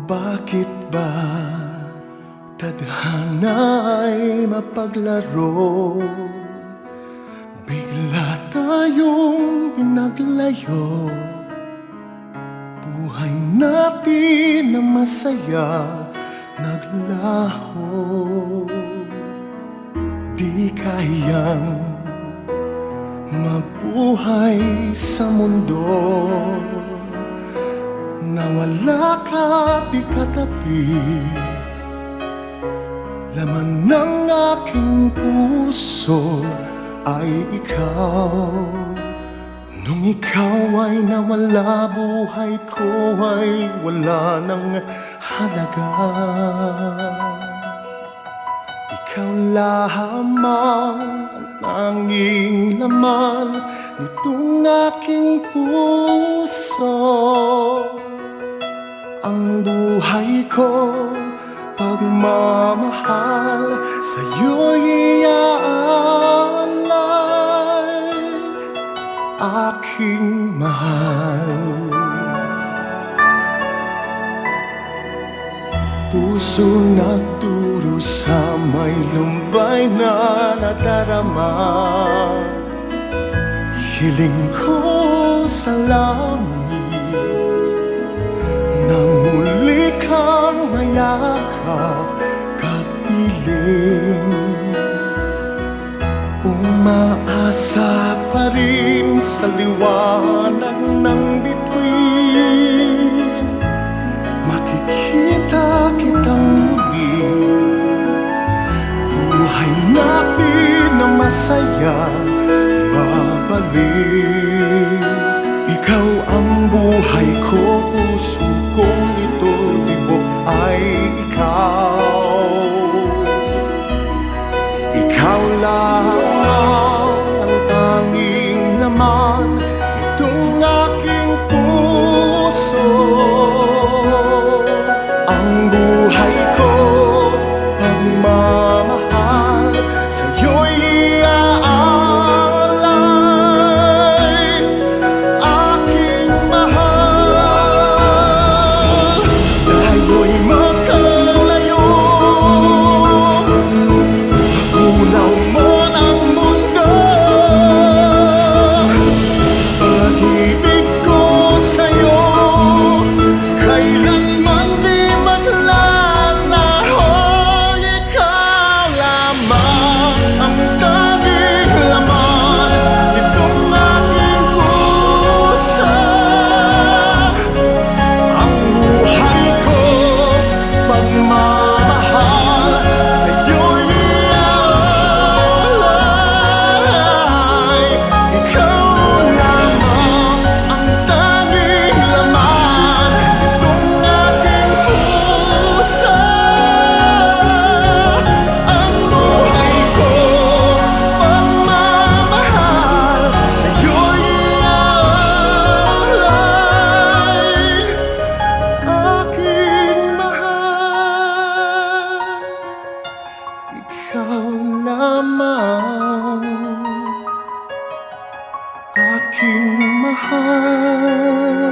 Bakit ba tadhana'y mapaglaro? Bigla tayong pinaglayo. Buhay natin na masaya naglaho. Di kayang mabuhay sa mundo na wala ka di katabi. Laman ng aking puso ay ikaw. Nung ikaw ay nawala, buhay ko ay wala ng halaga. Ikaw lamang ang tanging laman nitong aking puso. Ang buhay ko, pagmamahal, sa'yo'y iaalay, aking mahal. Puso nagturo sa may lumbay na nadarama. Hiling ko sa langit na muli kang mayakap, kapiling. Umaasa pa rin sa liwanag ng bituin, makikita kitang muli. Buhay natin na masaya babalik. Ikaw ang buhay ko, puso kong ito, tibok ay ikaw. Ikaw lamang ang tanging laman nitong aking puso. Ang buhay ko, pagmamahal, sa'yo'y iaalay, aking mahal. Tayo'y magkalayo, unaw mo ng mundo. Pag-ibig ko sa'yo, kailanman di maglalaho. Ikaw lamang ang tanging laman nitong aking puso. Ang buhay ko, pagmamahal, sa'yo'y iaalay. Ikaw lamang ang tanging laman nitong aking puso. Ang buhay ko, pagmamahal, sa'yo'y iaalay, aking mahal. Ikaw lamang, aking mahal.